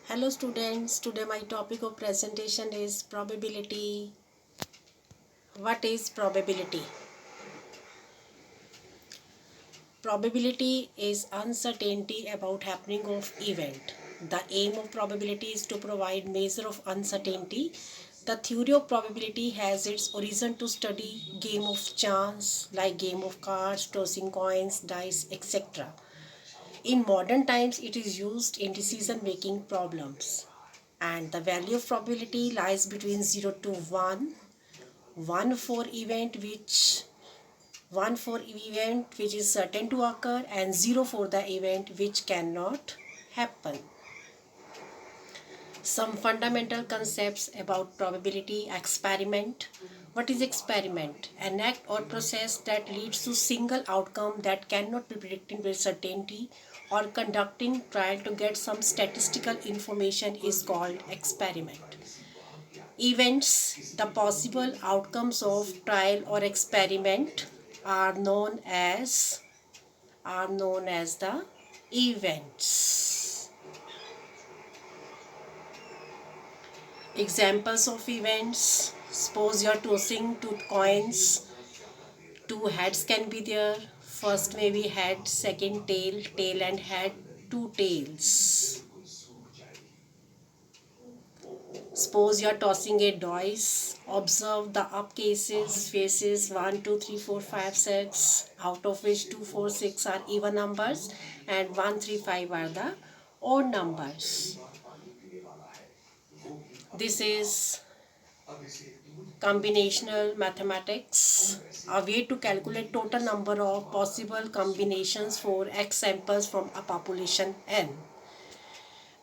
Hello students, today my topic of presentation is probability. What is probability? Probability is uncertainty about happening of event. The aim of probability is to provide measure of uncertainty. The theory of probability has its origin to study game of chance like game of cards, tossing coins, dice, etc. In modern times, it is used in decision making problems. And the value of probability lies between 0 to 1, 1 for event which is certain to occur, and 0 for the event which cannot happen. Some fundamental concepts about probability. Experiment. What is experiment? An act or process that leads to single outcome that cannot be predicted with certainty, or conducting trial to get some statistical information is called experiment. Events. The possible outcomes of trial or experiment are known as the events. Examples of events. Suppose you are tossing two coins. Two heads can be there. First may be head, second tail, tail and head, two tails. Suppose you are tossing a dice. Observe the up cases, faces 1, 2, 3, 4, 5, 6, out of which 2, 4, 6 are even numbers and 1, 3, 5 are the odd numbers. This is combinational mathematics, a way to calculate total number of possible combinations for x samples from a population n.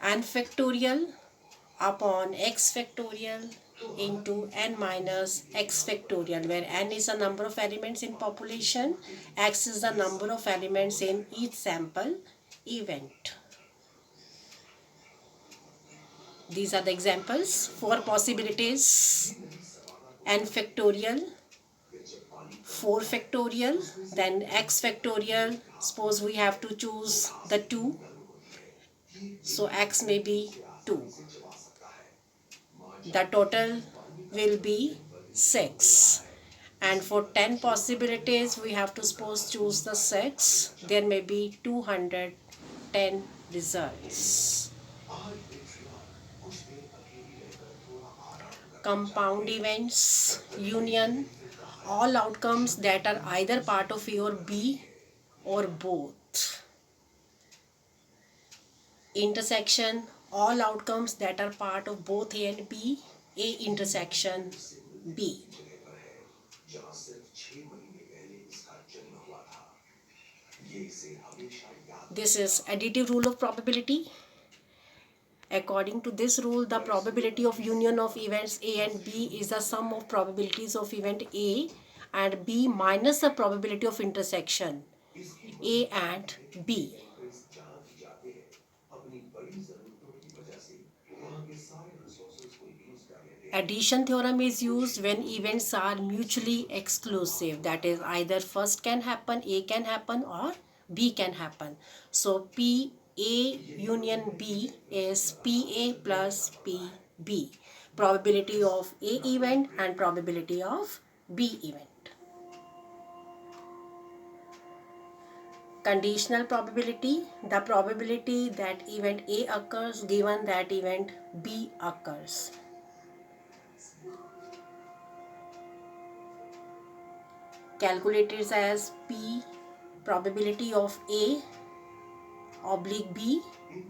N factorial upon x factorial into n minus x factorial, where n is the number of elements in population, x is the number of elements in each sample event. These are the examples. 4 possibilities: n factorial, 4 factorial, then x factorial. Suppose we have to choose the 2, so x may be 2. The total will be 6. And for 10 possibilities, we have to suppose choose the 6. There may be 210 results. Compound events, union, all outcomes that are either part of A or B or both. Intersection, all outcomes that are part of both A and B, A intersection B. This is additive rule of probability. According to this rule, the probability of union of events A and B is the sum of probabilities of event A and B minus the probability of intersection A and B. Addition theorem is used when events are mutually exclusive. That is, either first can happen, A can happen, or B can happen. So P A union B is PA plus PB. Probability of A event and probability of B event. Conditional probability, the probability that event A occurs given that event B occurs. Calculated as P probability of A oblique B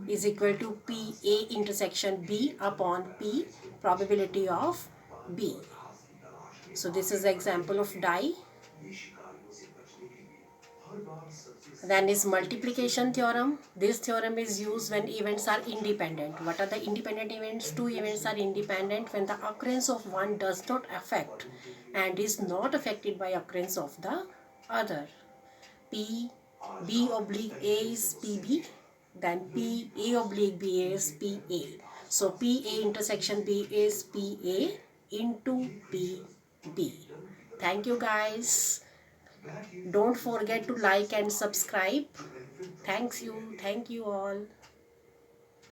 is equal to PA intersection B upon P probability of B. So this is the example of die. Then is multiplication theorem. This theorem is used when events are independent. What are the independent events? Two events are independent when the occurrence of one does not affect and is not affected by occurrence of the other. P B oblique A is PB, then P A oblique B is PA. So PA intersection B is PA into PB. Thank you guys. Don't forget to like and subscribe. Thank you all.